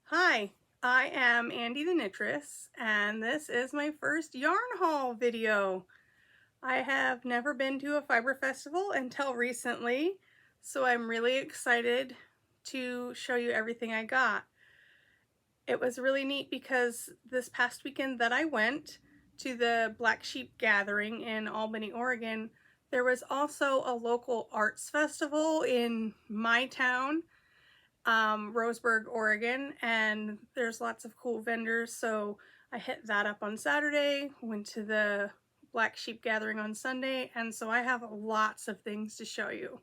Hi, I am AndiTheKnittress, and this is my first yarn haul video. I have never been to a fiber festival until recently, so I'm really excited to show you everything I got. It was really neat because this past weekend that I went to the Black Sheep Gathering in Albany, Oregon, there was also a local arts festival in my town, Roseburg, Oregon, and there's lots of cool vendors, so I hit that up on Saturday, went to the Black Sheep Gathering on Sunday, and so I have lots of things to show you.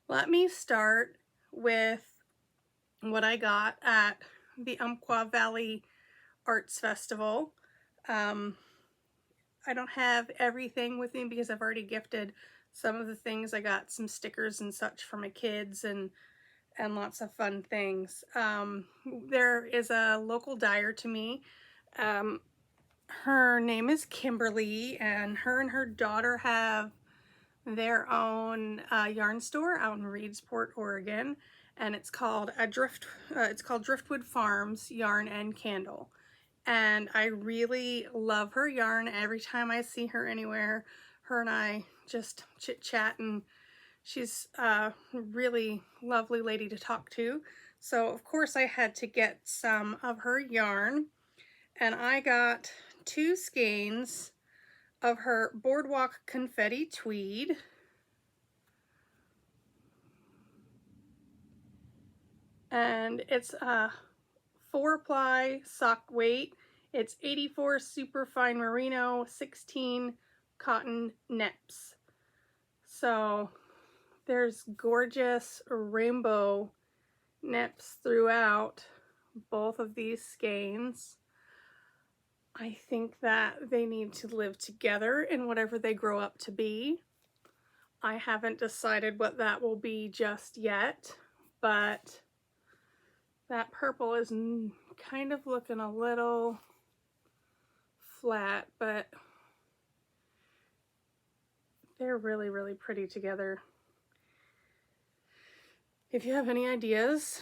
Let me start with what I got at the Umpqua Valley Arts Festival. I don't have everything with me because I've already gifted some of the things. I got some stickers and such for my kids and lots of fun things. There is a local dyer to me. Her name is Kimberly, and her daughter have their own yarn store out in Reedsport, Oregon, and it's called Driftwood Farms Yarn and Candle. And I really love her yarn. Every time I see her anywhere, her and I just chit chat, and she's a really lovely lady to talk to. So of course I had to get some of her yarn, and I got 2 skeins of her Boardwalk Confetti Tweed. And it's a 4-ply sock weight. It's 84 super fine merino, 16 cotton neps. So there's gorgeous rainbow neps throughout both of these skeins. I think that they need to live together in whatever they grow up to be. I haven't decided what that will be just yet, but that purple is kind of looking a little flat, but they're really, really pretty together. If you have any ideas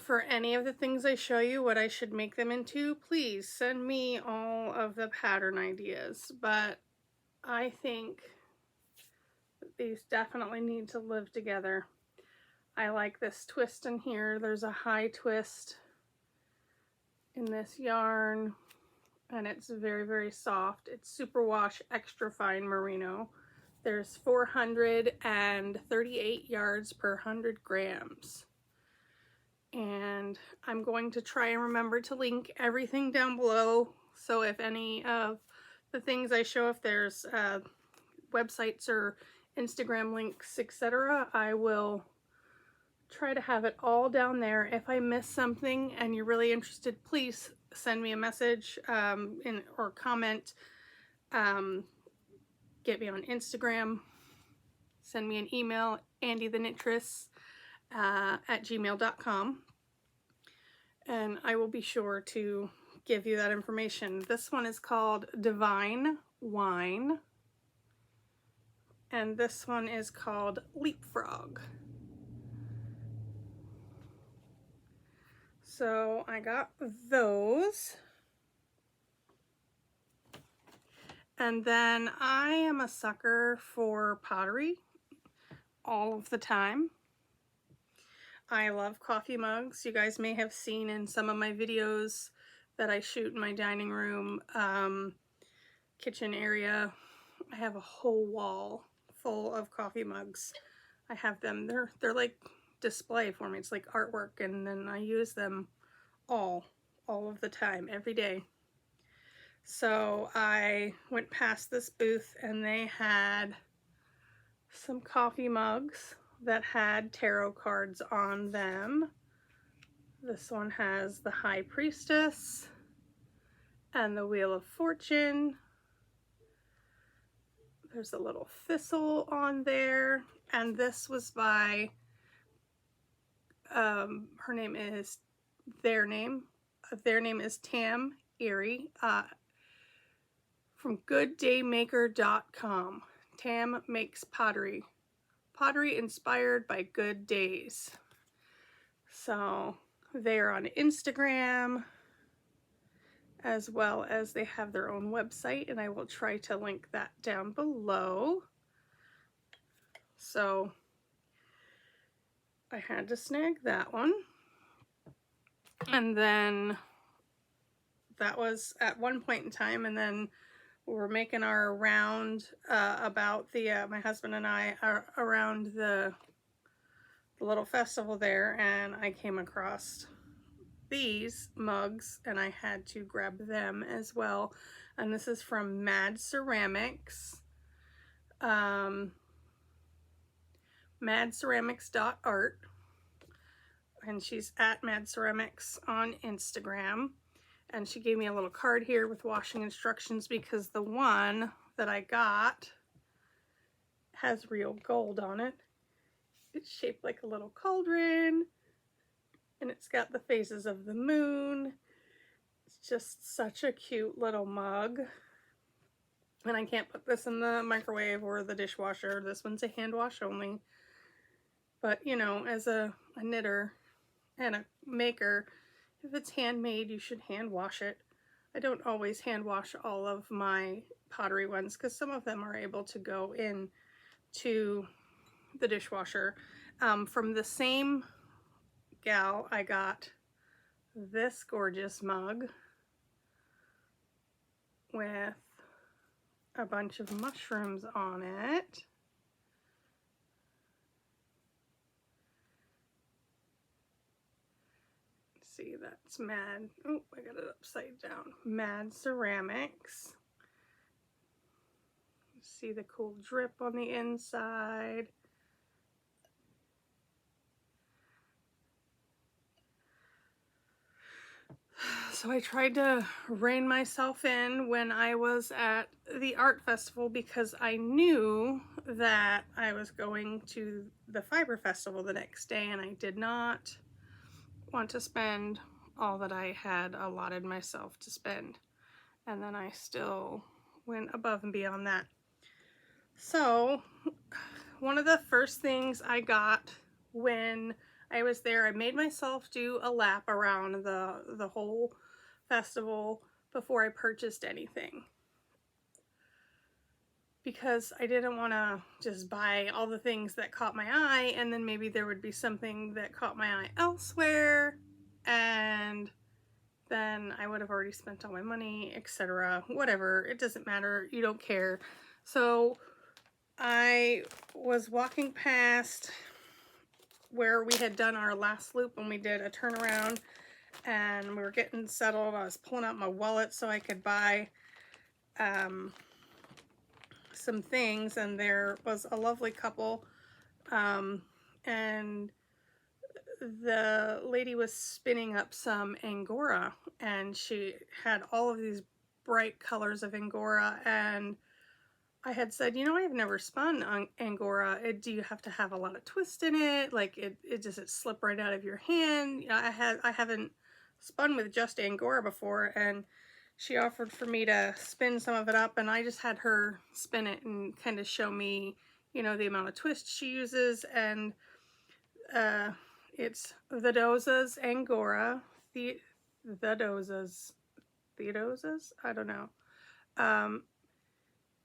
for any of the things I show you, what I should make them into, please send me all of the pattern ideas. But I think that these definitely need to live together. I like this twist in here. There's a high twist in this yarn, and it's very, very soft. It's superwash extra fine merino. There's 438 yards per 100 grams. And I'm going to try and remember to link everything down below. So if any of the things I show, if there's websites or Instagram links, etc., I will try to have it all down there. If I miss something and you're really interested, please send me a message or comment. Get me on Instagram, send me an email, AndiTheKnittress at gmail.com, and I will be sure to give you that information. This one is called Divine Wine, and this one is called Leapfrog. So I got those. And then I am a sucker for pottery all of the time. I love coffee mugs. You guys may have seen in some of my videos that I shoot in my dining room, kitchen area. I have a whole wall full of coffee mugs. I have them, they're like display for me. It's like artwork, and then I use them all of the time, every day. So I went past this booth and they had some coffee mugs that had tarot cards on them. This one has the High Priestess and the Wheel of Fortune. There's a little thistle on there, and this was by their name is Tam Erie from gooddaymaker.com. Tam makes pottery inspired by good days. So They're on Instagram, as well as they have their own website, and I will try to link that down below. So I had to snag that one. And then that was at one point in time, and then we were making our round about the, my husband and I are around the little festival there, and I came across these mugs and I had to grab them as well. And this is from Mad Ceramics, madceramics.art, and she's at Mad Ceramics on Instagram. And she gave me a little card here with washing instructions because the one that I got has real gold on it. It's shaped like a little cauldron, and it's got the phases of the moon. It's just such a cute little mug. And I can't put this in the microwave or the dishwasher. This one's a hand wash only. But, you know, as a knitter and a maker, if it's handmade, you should hand wash it. I don't always hand wash all of my pottery ones because some of them are able to go in to the dishwasher. From the same gal, I got this gorgeous mug with a bunch of mushrooms on it. See, that's Mad, oh, I got it upside down. Mad Ceramics. See the cool drip on the inside. So I tried to rein myself in when I was at the art festival because I knew that I was going to the fiber festival the next day, and I did not want to spend all that I had allotted myself to spend. And then I still went above and beyond that. So one of the first things I got when I was there, I made myself do a lap around the whole festival before I purchased anything, because I didn't want to just buy all the things that caught my eye and then maybe there would be something that caught my eye elsewhere and then I would have already spent all my money, etc. Whatever, it doesn't matter, you don't care. So I was walking past where we had done our last loop when we did a turnaround, and we were getting settled. I was pulling out my wallet so I could buy some things, and there was a lovely couple, and the lady was spinning up some Angora, and she had all of these bright colors of Angora, and I had said, you know, I've never spun on Angora. Do you have to have a lot of twist in it? Like, does it slip right out of your hand? You know, I haven't spun with just Angora before, and she offered for me to spin some of it up, and I just had her spin it and kind of show me, you know, the amount of twist she uses. And it's Theodosia's Angora, Theodosia's, I don't know.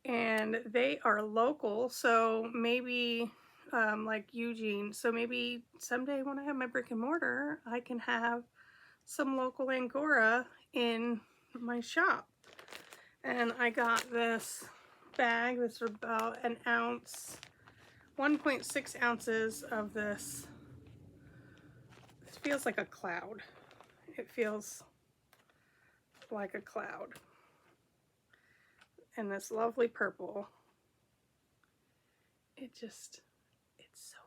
And they are local, so maybe like Eugene, so maybe someday when I have my brick and mortar, I can have some local Angora in my shop. And I got this bag. This is about an ounce, 1.6 ounces of this. This feels like a cloud. It feels like a cloud. And this lovely purple. It's so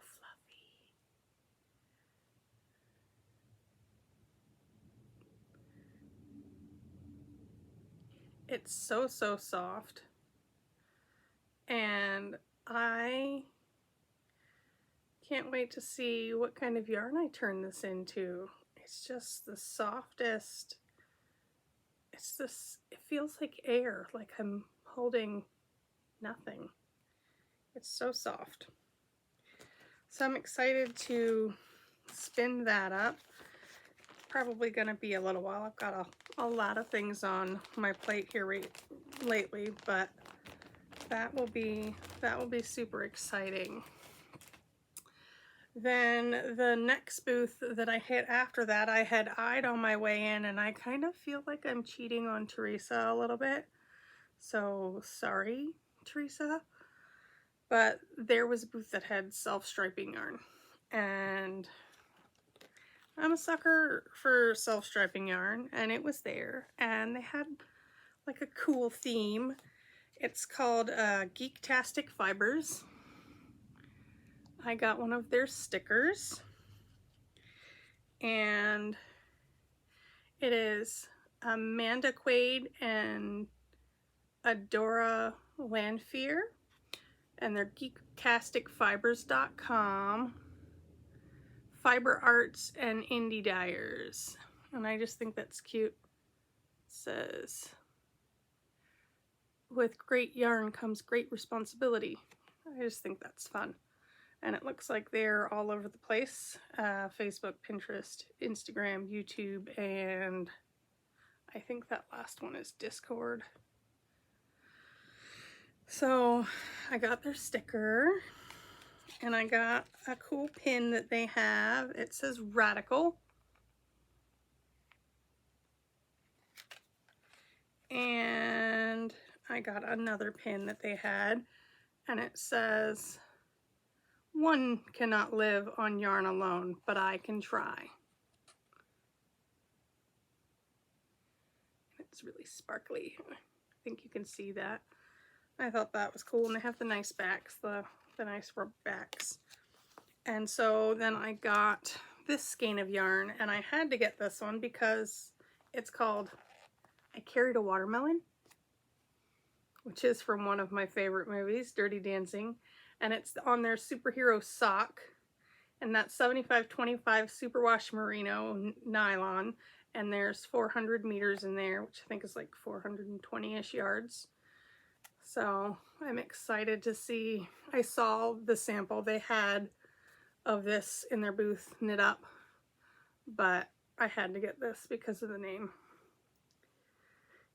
fluffy. It's so soft. And I can't wait to see what kind of yarn I turn this into. It's just the softest. It feels like air, like I'm holding nothing. It's so soft. So I'm excited to spin that up. probably going to be a little while. I've got a lot of things on my plate here lately, but that will be super exciting. Then the next booth that I hit after that, I had eyed on my way in, and I kind of feel like I'm cheating on Teresa a little bit. So sorry, Teresa. But there was a booth that had self-striping yarn, and I'm a sucker for self-striping yarn, and it was there, and they had like a cool theme. It's called Geektastic Fibers. I got one of their stickers, and it is Amanda Quaid and Adora Lanfear, and they're geektasticfibers.com, fiber arts and indie dyers. And I just think that's cute. It says, with great yarn comes great responsibility. I just think that's fun. And it looks like they're all over the place. Facebook, Pinterest, Instagram, YouTube, and I think that last one is Discord. So I got their sticker, and I got a cool pin that they have. It says Radical. And I got another pin that they had, and it says, one cannot live on yarn alone, but I can try. It's really sparkly. I think you can see that. I thought that was cool, and they have the nice backs, the nice rubber backs. And so then I got this skein of yarn, and I had to get this one because it's called I Carried a Watermelon, which is from one of my favorite movies, Dirty Dancing, and it's on their superhero sock, and that's 75/25 superwash merino nylon, and there's 400 meters in there, which I think is like 420-ish yards. So I'm excited to see. I saw the sample they had of this in their booth knit up, but I had to get this because of the name.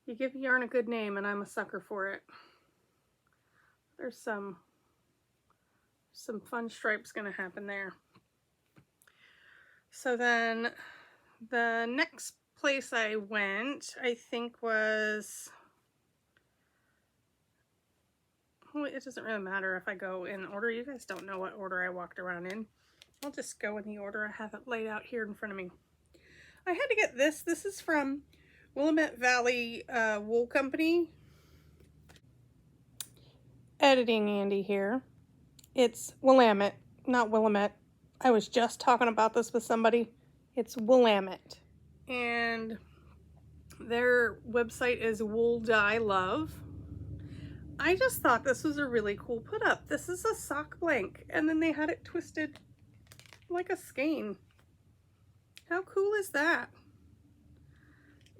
You give yarn a good name, and I'm a sucker for it. There's some fun stripes gonna happen there. So then the next place I went, I think was, well, it doesn't really matter if I go in order. You guys don't know what order I walked around in. I'll just go in the order I have it laid out here in front of me. I had to get this. This is from Willamette Valley Wool Company. Editing Andy here. It's Willamette, not Willamette. I was just talking about this with somebody. It's Willamette. And their website is Wool Dye Love. I just thought this was a really cool put up. This is a sock blank, and then they had it twisted like a skein. How cool is that?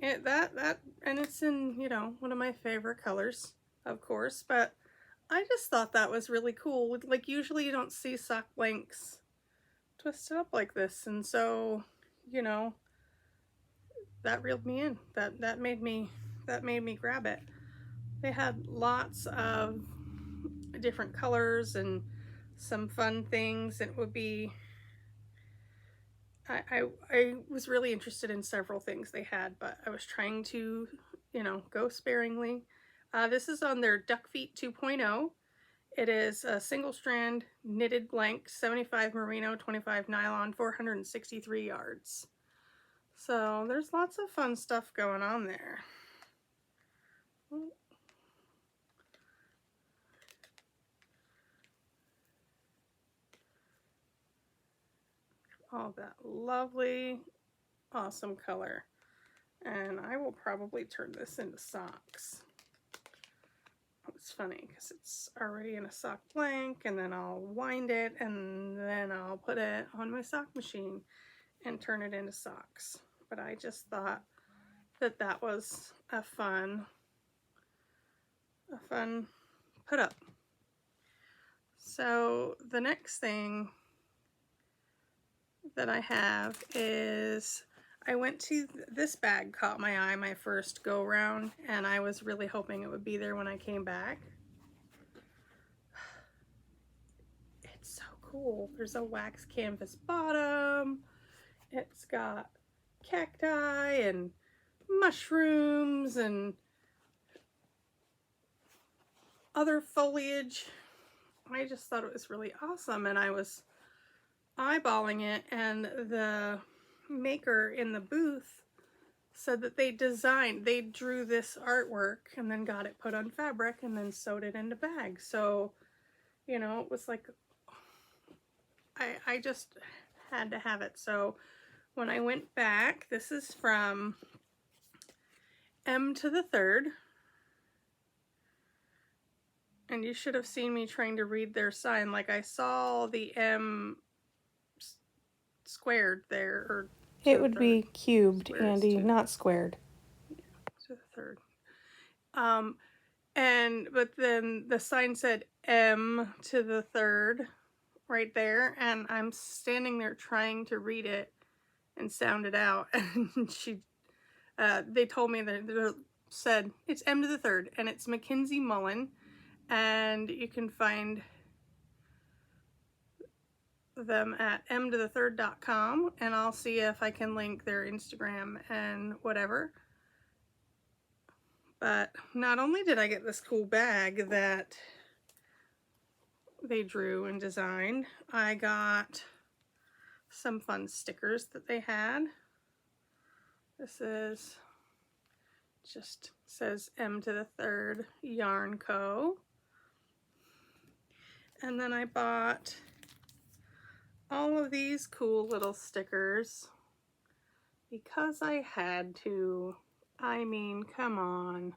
And and it's in, you know, one of my favorite colors, of course, but I just thought that was really cool. Like, usually you don't see sock blanks twisted up like this, and so, you know, that reeled me in. That made me grab it. They had lots of different colors and some fun things. It would be, I was really interested in several things they had, but I was trying to, you know, go sparingly. This is on their Duck Feet 2.0. It is a single strand knitted blank, 75 merino, 25 nylon, 463 yards. So there's lots of fun stuff going on there. All that lovely, awesome color. And I will probably turn this into socks. It's funny because it's already in a sock blank, and then I'll wind it, and then I'll put it on my sock machine and turn it into socks. But I just thought that that was a fun put up. So the next thing that I have is, I went to, this bag caught my eye my first go round, and I was really hoping it would be there when I came back. It's so cool. There's a wax canvas bottom. It's got cacti and mushrooms and other foliage. I just thought it was really awesome, and I was eyeballing it, and the maker in the booth said that they drew this artwork and then got it put on fabric and then sewed it into bags. So, you know, it was like, I just had to have it. So when I went back, this is from M3, and you should have seen me trying to read their sign. Like, I saw the M squared there, or it would be cubed, Andy, not squared. Yeah, to the third. But then the sign said M3 right there, and I'm standing there trying to read it and sound it out, and they told me that they said it's M3, and it's Mackenzie Mullen, and you can find them at mtothe3rd.com, and I'll see if I can link their Instagram and whatever. But not only did I get this cool bag that they drew and designed, I got some fun stickers that they had. This is just says M3 Yarn Co. And then I bought all of these cool little stickers because I had to. I mean, come on.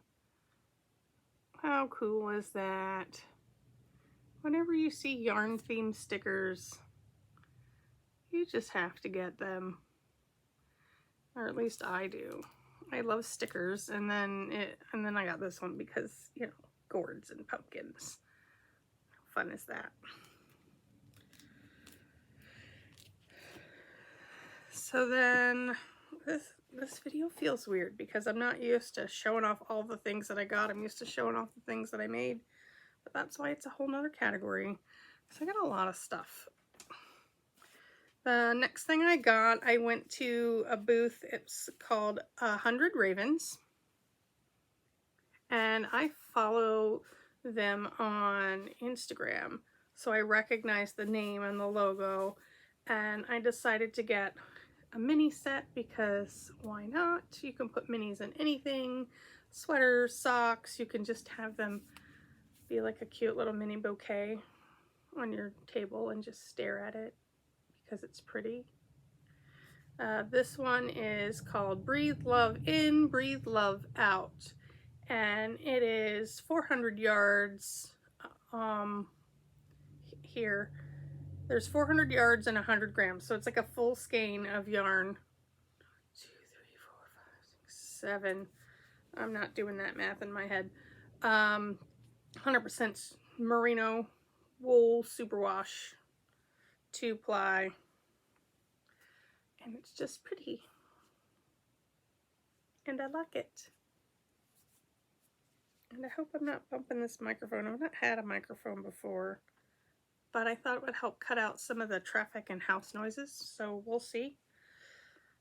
How cool is that? Whenever you see yarn themed stickers, you just have to get them. Or at least I do. I love stickers, and then I got this one because, you know, gourds and pumpkins. How fun is that? So then this video feels weird because I'm not used to showing off all the things that I got. I'm used to showing off the things that I made, but that's why it's a whole nother category. So I got a lot of stuff. The next thing I got, I went to a booth. It's called 100 Ravens, and I follow them on Instagram, so I recognized the name and the logo, and I decided to get a mini set because why not? You can put minis in anything, sweaters, socks. You can just have them be like a cute little mini bouquet on your table and just stare at it because it's pretty. This one is called Breathe Love In, Breathe Love Out, and it is 400 yards. Here there's 400 yards and 100 grams, so it's like a full skein of yarn. 2, 3, 4, 5, 6, 7. I'm not doing that math in my head. 100% merino wool superwash, 2-ply, and it's just pretty, and I like it. And I hope I'm not bumping this microphone. I've not had a microphone before, but I thought it would help cut out some of the traffic and house noises, so we'll see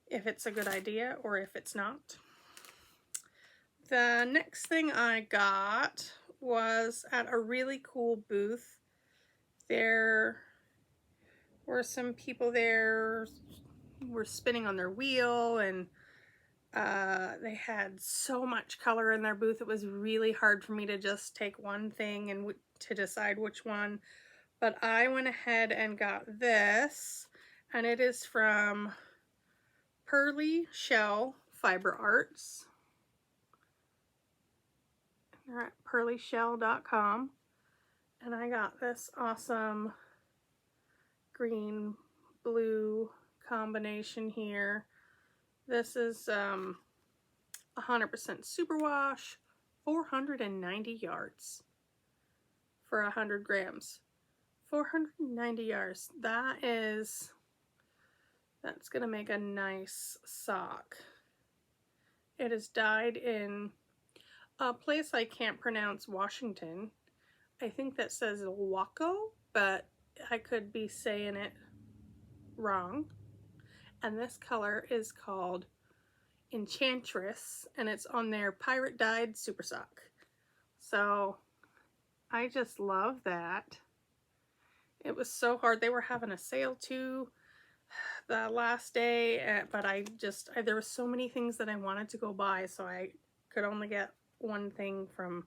if it's a good idea or if it's not. The next thing I got was at a really cool booth. There were some people there were spinning on their wheel, and they had so much color in their booth. It was really hard for me to just take one thing and to decide which one. But I went ahead and got this, and it is from Pearly Shell Fiber Arts. They're at pearlyshell.com, and I got this awesome green blue combination here. This is 100% superwash, 490 yards for 100 grams. 490 yards. That is That's gonna make a nice sock. It is dyed in a place I can't pronounce, Washington. I think that says Waco, but I could be saying it wrong. And this color is called Enchantress, and it's on their pirate dyed super sock. So I just love that. It was so hard. They were having a sale too the last day, but there were so many things that I wanted to go buy, so I could only get one thing from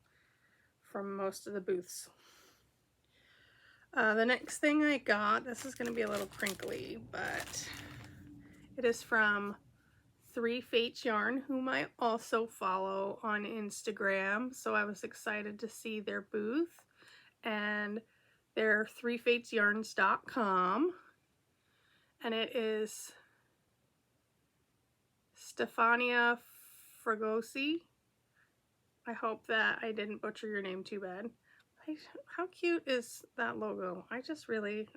most of the booths. The next thing I got, this is going to be a little crinkly, but it is from 3 Fates Yarn, whom I also follow on Instagram, so I was excited to see their booth, and they're 3fatesyarns.com, and it is Stefania Fragosi. I hope that I didn't butcher your name too bad. How cute is that logo? I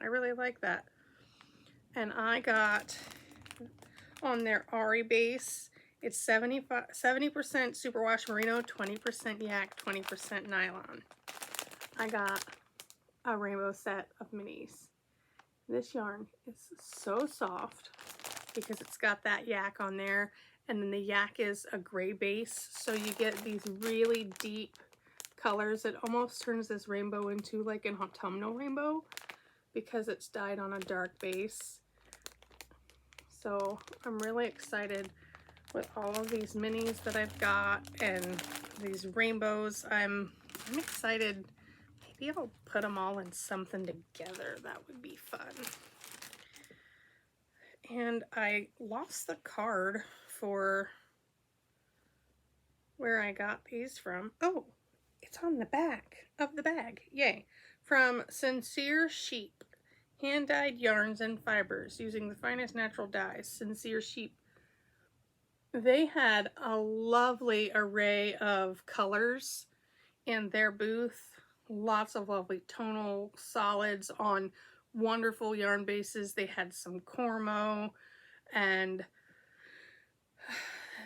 really like that. And I got on their Ahri base, it's 70% superwash merino, 20% yak, 20% nylon. I got a rainbow set of minis. This yarn is so soft because it's got that yak on there, and then the yak is a gray base, so you get these really deep colors. It almost turns this rainbow into like an autumnal rainbow because it's dyed on a dark base. So I'm really excited with all of these minis that I've got and these rainbows. I'm excited. Maybe I'll put them all in something together. That would be fun. And I lost the card for where I got these from. Oh, it's on the back of the bag. Yay. From Sincere Sheep. Hand-dyed yarns and fibers using the finest natural dyes. Sincere Sheep. They had a lovely array of colors in their booth. Lots of lovely tonal solids on wonderful yarn bases. They had some Cormo, and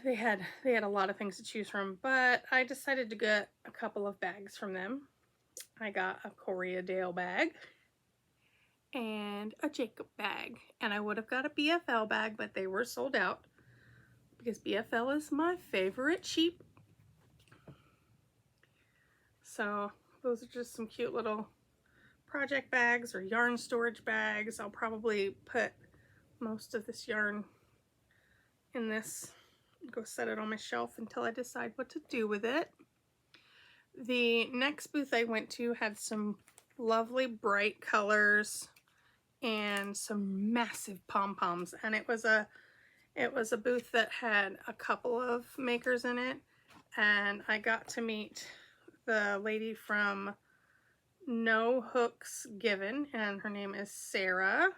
they had a lot of things to choose from, but I decided to get a couple of bags from them. I got a Coria Dale bag and a Jacob bag, and I would have got a BFL bag, but they were sold out because BFL is my favorite sheep. So those are just some cute little project bags or yarn storage bags. I'll probably put most of this yarn in this, go set it on my shelf until I decide what to do with it. The next booth I went to had some lovely bright colors and some massive pom-poms, and it was a booth that had a couple of makers in it, and I got to meet the lady from No Hooks Given, and her name is Sarah,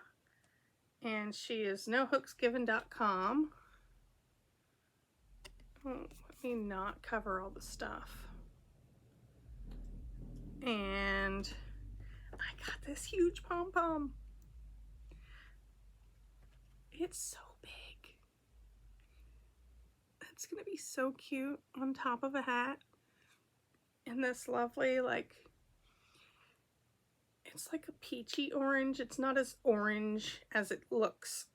and she is nohooksgiven.com. Oh, let me not cover all the stuff. And I got this huge pom-pom. It's so big. It's gonna be so cute on top of a hat. And this lovely, like, it's like a peachy orange. It's not as orange as it looks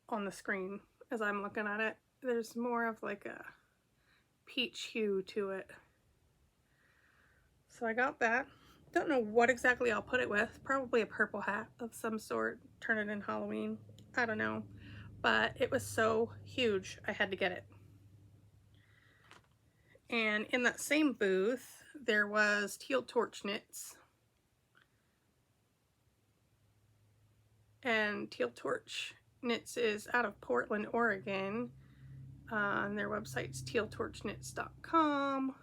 on the screen as I'm looking at it. There's more of like a peach hue to it. So I got that. Don't know what exactly I'll put it with. Probably a purple hat of some sort. Turn it in Halloween. I don't know. But it was so huge, I had to get it. And in that same booth, there was Teal Torch Knits. And Teal Torch Knits is out of Portland, Oregon. And their website's tealtorchknits.com.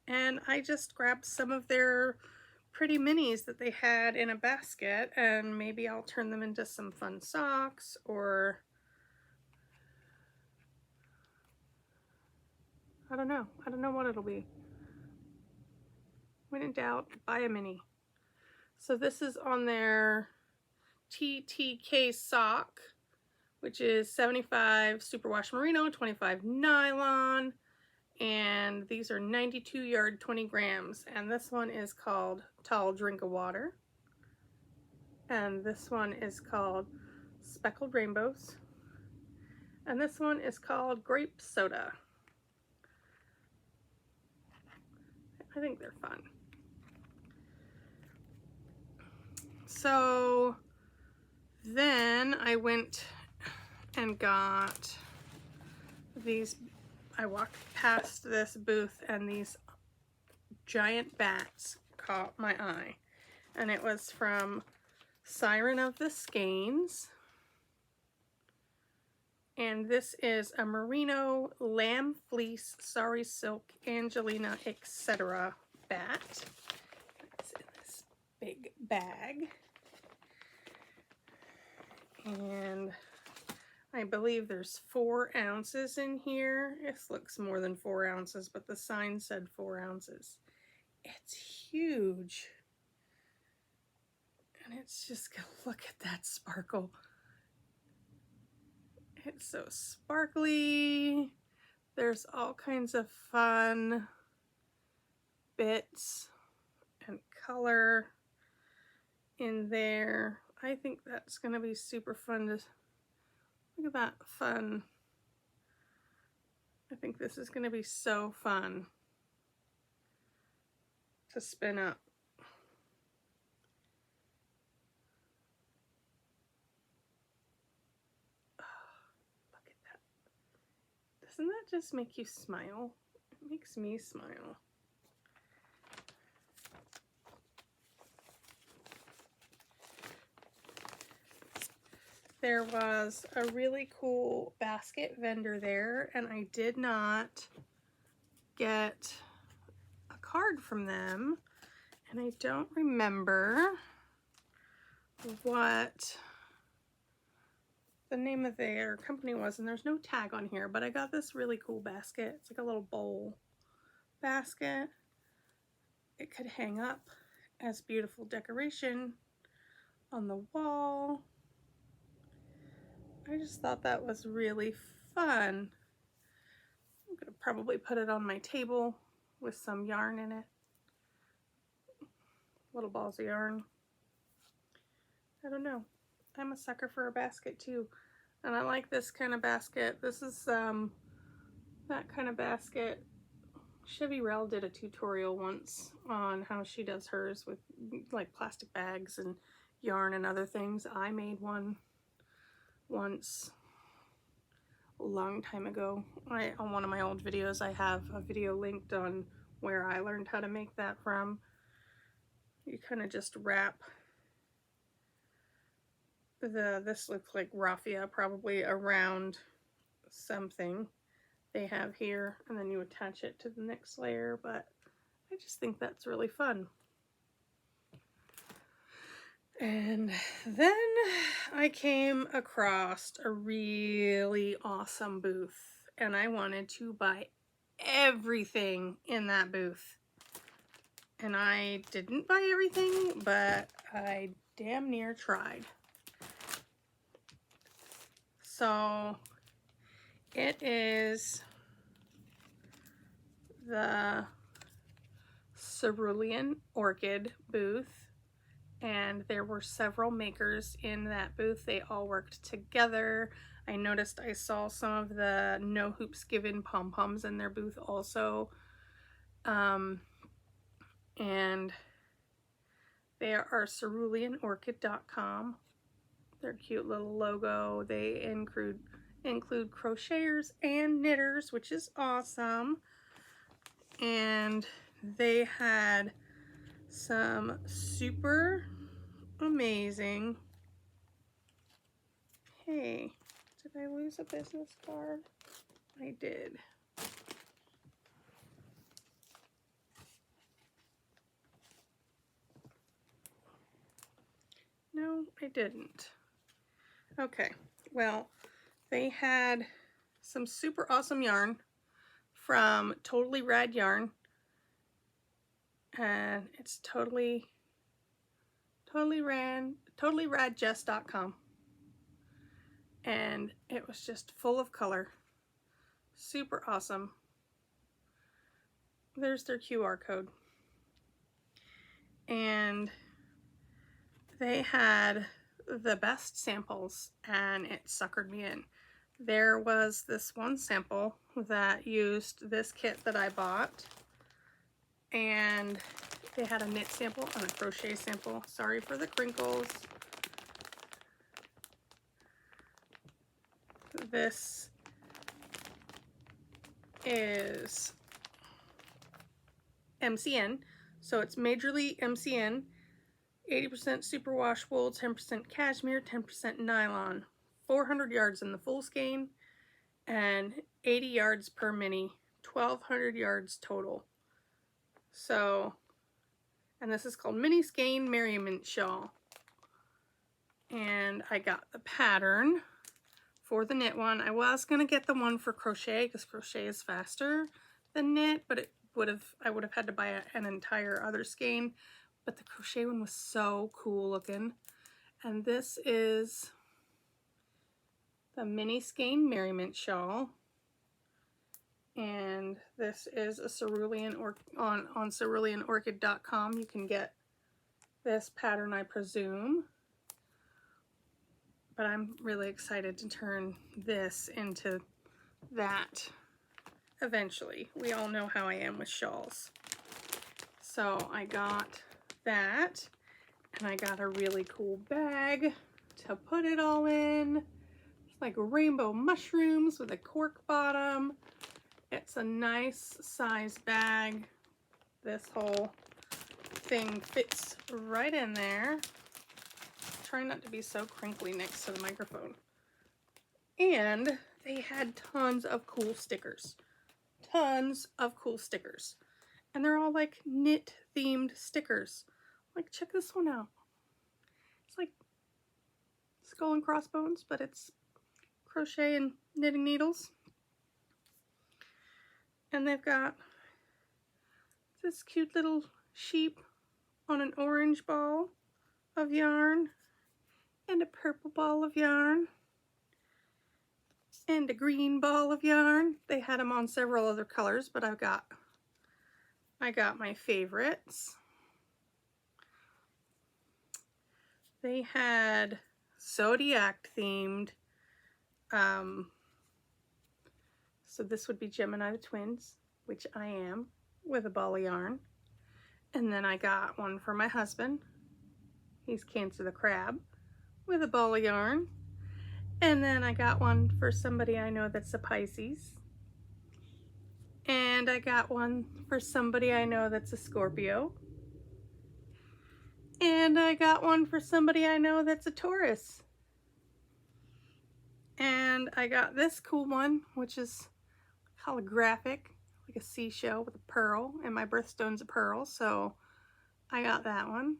And I just grabbed some of their pretty minis that they had in a basket, and maybe I'll turn them into some fun socks, or I don't know what it'll be. When in doubt, buy a mini. So this is on their TTK sock, which is 75 superwash merino, 25 nylon, and these are 92 yard, 20 grams. And this one is called Tall Drink of Water. And this one is called Speckled Rainbows. And this one is called Grape Soda. I think they're fun. So then I went and got these. I walked past this booth and these giant bats caught my eye. And it was from Siren of the Skeins. And this is a merino, lamb fleece, sari silk, Angelina, etc. bat. It's in this big bag. And I believe there's 4 ounces in here. This looks more than 4 ounces, but the sign said 4 ounces. It's huge. And it's just, look at that sparkle. It's so sparkly. There's all kinds of fun bits and color in there. I think that's going to be super fun to look at that fun. I think this is going to be so fun to spin up. Doesn't that just make you smile? It makes me smile. There was a really cool basket vendor there, and I did not get a card from them, and I don't remember what the name of their company was, and there's no tag on here, but I got this really cool basket. It's like a little bowl basket. It could hang up as beautiful decoration on the wall. I just thought that was really fun. I'm gonna probably put it on my table with some yarn in it. Little balls of yarn. I don't know. I'm a sucker for a basket too. And I like this kind of basket. This is that kind of basket. Chevy Rell did a tutorial once on how she does hers with like plastic bags and yarn and other things. I made one once a long time ago. On one of my old videos, I have a video linked on where I learned how to make that from. You kind of just wrap this looks like raffia, probably around something they have here, and then you attach it to the next layer. But I just think that's really fun. And then I came across a really awesome booth, and I wanted to buy everything in that booth. And I didn't buy everything, but I damn near tried. So it is the Cerulean Orchid booth, and there were several makers in that booth. They all worked together. I noticed I saw some of the No Hoops Given pom-poms in their booth also. And they are ceruleanorchid.com. Their cute little logo. They include crocheters and knitters, which is awesome. And they had some super amazing. Hey, did I lose a business card? I did. No, I didn't. Okay, well, they had some super awesome yarn from Totally Rad Yarn, and it's totally totallyradjess.com, and it was just full of color. Super awesome. There's their QR code. And they had the best samples, and it suckered me in. There was this one sample that used this kit that I bought, and they had a knit sample and a crochet sample. Sorry for the crinkles. This is MCN, so it's majorly MCN, 80% superwash wool, 10% cashmere, 10% nylon, 400 yards in the full skein, and 80 yards per mini, 1200 yards total. So, and this is called Mini Skein Merriment Shawl. And I got the pattern for the knit one. I was gonna get the one for crochet because crochet is faster than knit, but I would have had to buy an entire other skein. But the crochet one was so cool looking. And this is the Mini Skein Merriment Shawl. And this is a cerulean, or on ceruleanorchid.com. You can get this pattern, I presume. But I'm really excited to turn this into that eventually. We all know how I am with shawls. So I got that, and I got a really cool bag to put it all in. It's like rainbow mushrooms with a cork bottom. It's a nice size bag. This whole thing fits right in there. Trying not to be so crinkly next to the microphone. And they had tons of cool stickers. Tons of cool stickers. And they're all like knit themed stickers. Like, check this one out. It's like skull and crossbones, but it's crochet and knitting needles. And they've got this cute little sheep on an orange ball of yarn, and a purple ball of yarn, and a green ball of yarn. They had them on several other colors, but I got my favorites. They had zodiac themed, so this would be Gemini the twins, which I am, with a ball of yarn. And then I got one for my husband. He's Cancer the crab, with a ball of yarn. And then I got one for somebody I know that's a Pisces. And I got one for somebody I know that's a Scorpio. And I got one for somebody I know that's a Taurus. And I got this cool one, which is holographic, like a seashell with a pearl, and my birthstone's a pearl, so I got that one.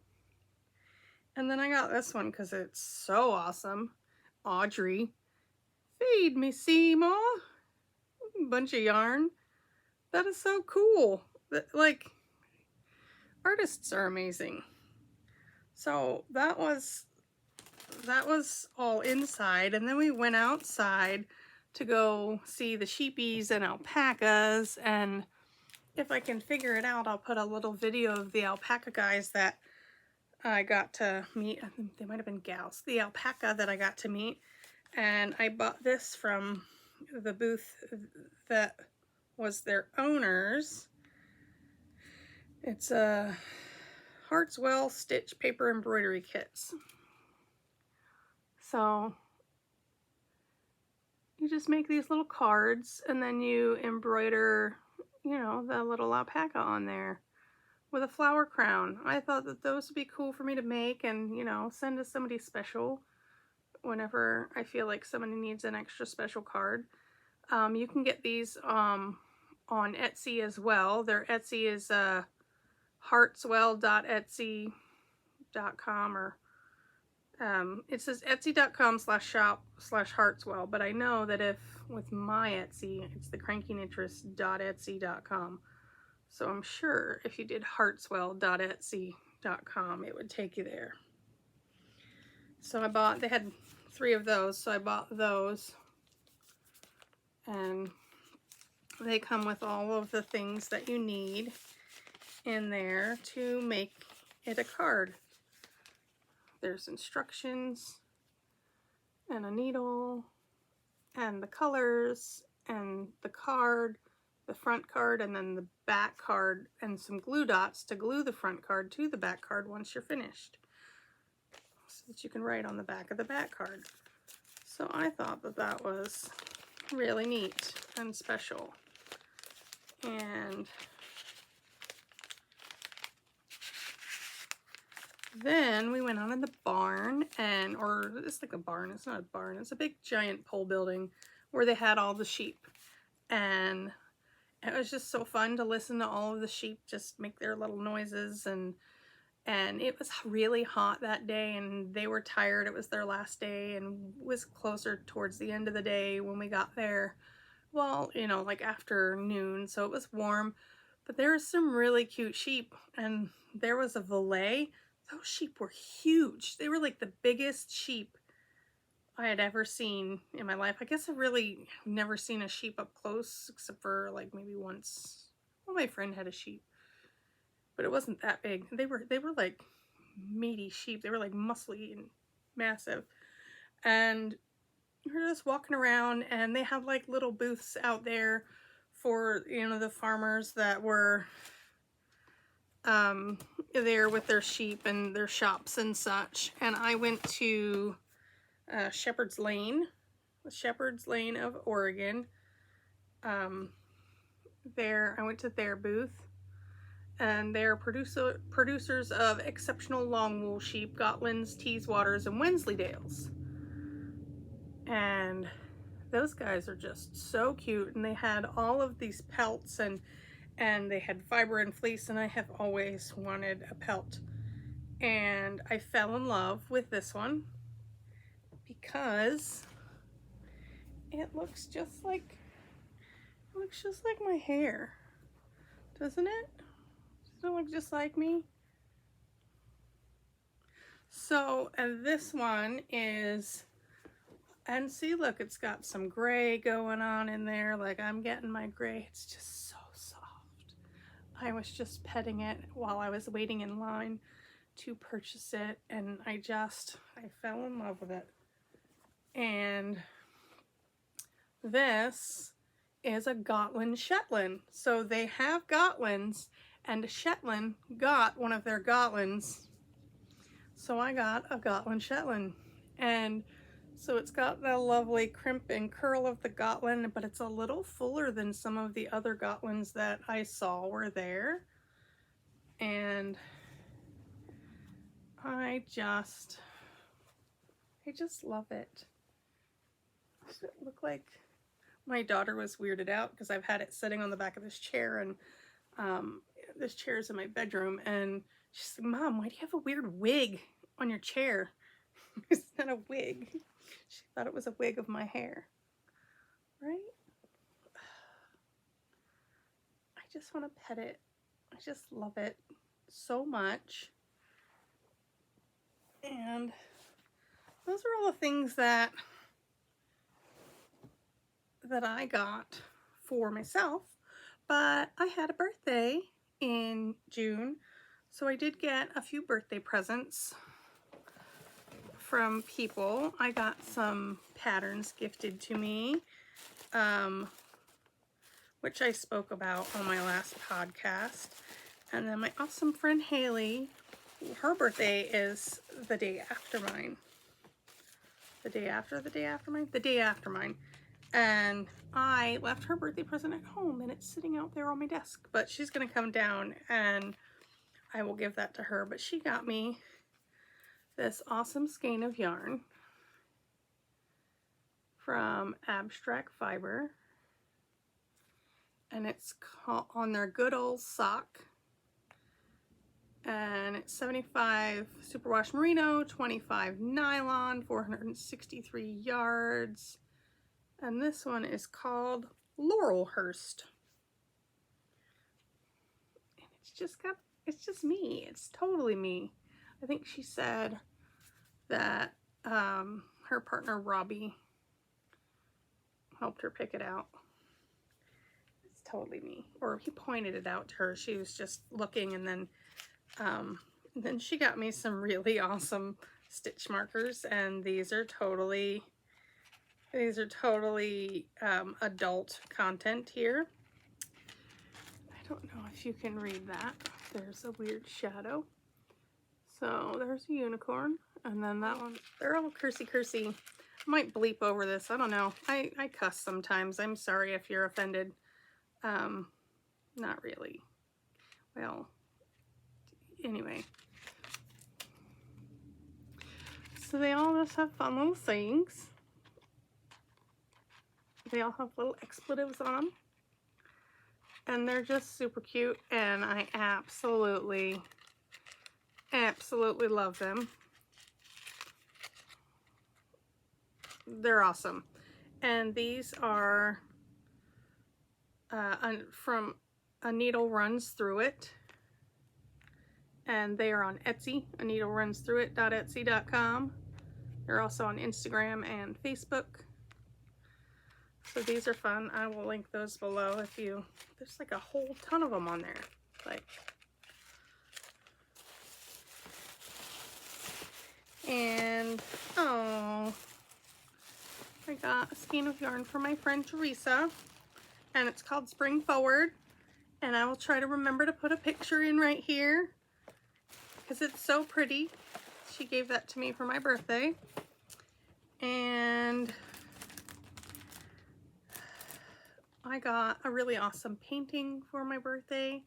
And then I got this one because it's so awesome. Audrey, feed me Seymour. Bunch of yarn. That is so cool. Like, artists are amazing. So that was all inside, and then we went outside to go see the sheepies and alpacas, and if I can figure it out, I'll put a little video of the alpaca guys that I got to meet. I think they might have been gals. The alpaca that I got to meet, and I bought this from the booth that was their owners. It's a Hartswell stitch paper embroidery kits. So you just make these little cards, and then you embroider, you know, the little alpaca on there with a flower crown. I thought that those would be cool for me to make and, you know, send to somebody special whenever I feel like somebody needs an extra special card. You can get these on Etsy as well. Their Etsy is heartswell.etsy.com, or it says etsy.com/shop/heartswell, but I know that if with my Etsy, it's TheKnottyKnittress.etsy.com. So I'm sure if you did heartswell.etsy.com, it would take you there. So I bought, they had 3 of those, so I bought those. And they come with all of the things that you need in there to make it a card. There's instructions and a needle and the colors and the card, the front card, and then the back card, and some glue dots to glue the front card to the back card once you're finished, so that you can write on the back of the back card. So I thought that that was really neat and special. And then we went out in the barn, and, or it's like a barn, it's not a barn, it's a big giant pole building where they had all the sheep. And it was just so fun to listen to all of the sheep just make their little noises. And it was really hot that day, and they were tired. It was their last day, and was closer towards the end of the day when we got there. Well, you know, like afternoon, so it was warm, but there were some really cute sheep, and there was a Valet. Those sheep were huge. They were like the biggest sheep I had ever seen in my life. I guess I really never seen a sheep up close, except for like maybe once. Well, my friend had a sheep, but it wasn't that big. They were like meaty sheep. They were like muscly and massive. And we were just walking around, and they had like little booths out there for, you know, the farmers that were there with their sheep and their shops and such. And I went to Shepherd's Lane, the Shepherd's Lane of Oregon. There, I went to their booth, and they're producers of exceptional long wool sheep, Gotlands, Teeswaters, and Wensleydales. And those guys are just so cute, and they had all of these pelts, and they had fiber and fleece, and I have always wanted a pelt. And I fell in love with this one because it looks just like my hair, doesn't it? Doesn't it look just like me? So, and this one is, and see, look, it's got some gray going on in there. Like, I'm getting my gray. It's just so soft. I was just petting it while I was waiting in line to purchase it, and I fell in love with it. And this is a Gotland Shetland. So they have Gotlands, and Shetland got one of their Gotlands. So I got a Gotland Shetland. And so it's got the lovely crimp and curl of the Gotland, but it's a little fuller than some of the other Gotlands that I saw were there. And I just love it. Does it look like, my daughter was weirded out because I've had it sitting on the back of this chair, and this chair is in my bedroom, and she's like, Mom, why do you have a weird wig on your chair? It's not a wig. She thought it was a wig of my hair, right? I just want to pet it. I just love it so much. And those are all the things that I got for myself. But I had a birthday in June, so I did get a few birthday presents from people. I got some patterns gifted to me, which I spoke about on my last podcast. And then my awesome friend Haley, her birthday is the day after mine. The day after mine. And I left her birthday present at home, and it's sitting out there on my desk. But she's going to come down, and I will give that to her. But she got me this awesome skein of yarn from Abstract Fiber. And it's on their Good Old Sock. And it's 75 superwash merino, 25 nylon, 463 yards. And this one is called Laurelhurst. And it's just me. It's totally me. I think she said that her partner Robbie helped her pick it out. It's totally me. Or he pointed it out to her. She was just looking, and then she got me some really awesome stitch markers, and these are totally adult content here. I don't know if you can read that. There's a weird shadow. So there's a unicorn, and then that one, they're all cursey. I might bleep over this, I don't know. I cuss sometimes. I'm sorry if you're offended. Not really. Well, anyway. So they all just have fun little sayings. They all have little expletives on them. And they're just super cute, and I absolutely love them. They're awesome. And these are from A Needle Runs Through It. And they are on Etsy, aneedlerunsthroughit.etsy.com. They're also on Instagram and Facebook. So these are fun. I will link those below if you, there's like a whole ton of them on there. Like, and oh, I got a skein of yarn from my friend Teresa, and it's called Spring Forward. And I will try to remember to put a picture in right here because it's so pretty. She gave that to me for my birthday. And I got a really awesome painting for my birthday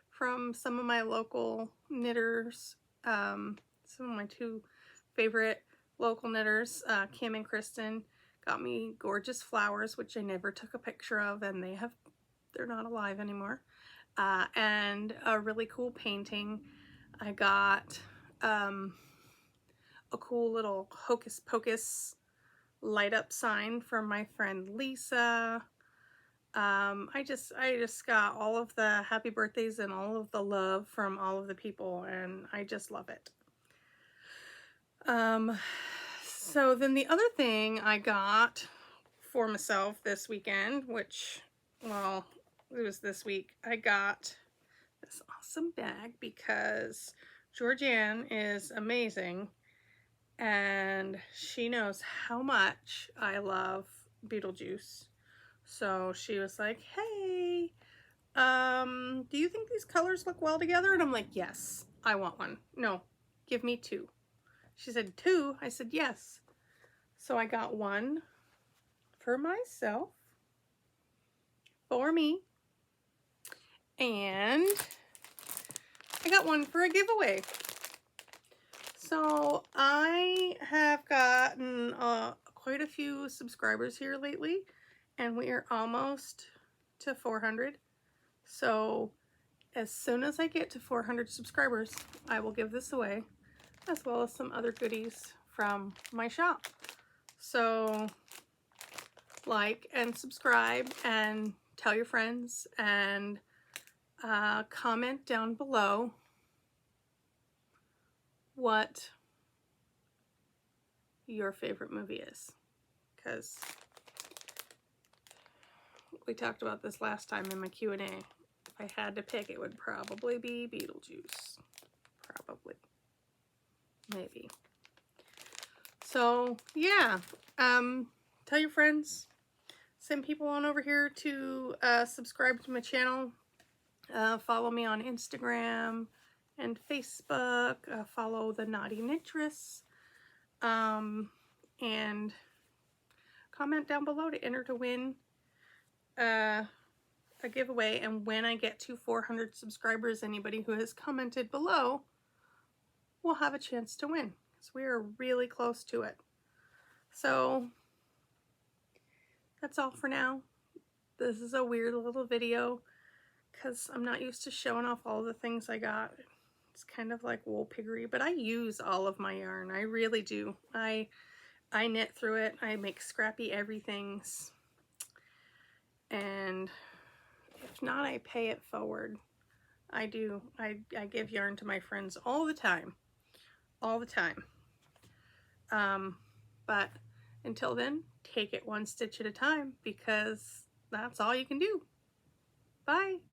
from some of my local knitters. Some of my two favorite local knitters, Kim and Kristen, got me gorgeous flowers, which I never took a picture of, and they're not alive anymore. And a really cool painting. I got a cool little Hocus Pocus light up sign from my friend Lisa. I just got all of the happy birthdays and all of the love from all of the people, and I just love it. So then the other thing I got for myself this weekend, which, well, it was this week, I got this awesome bag because Georgianne is amazing, and she knows how much I love Beetlejuice. So she was like, hey, do you think these colors look well together? And I'm like, yes, I want one. No, give me two. She said, two? I said, yes. So I got one for myself, for me, and I got one for a giveaway. So I have gotten quite a few subscribers here lately, and we are almost to 400. So as soon as I get to 400 subscribers, I will give this away, as well as some other goodies from my shop. So like and subscribe and tell your friends, and comment down below what your favorite movie is, because we talked about this last time in my Q&A. If I had to pick, it would probably be Beetlejuice. Probably. Maybe. So, yeah. Tell your friends. Send people on over here to subscribe to my channel. Follow me on Instagram and Facebook. Follow TheKnottyKnittress. And comment down below to enter to win a giveaway. And when I get to 400 subscribers, anybody who has commented below will have a chance to win, because we are really close to it. So that's all for now. This is a weird little video because I'm not used to showing off all the things I got. It's kind of like wool piggery, but I use all of my yarn. I really do. I knit through it. I make scrappy everythings. And if not, I pay it forward. I do. I give yarn to my friends all the time. All the time. But until then, take it one stitch at a time because that's all you can do. Bye!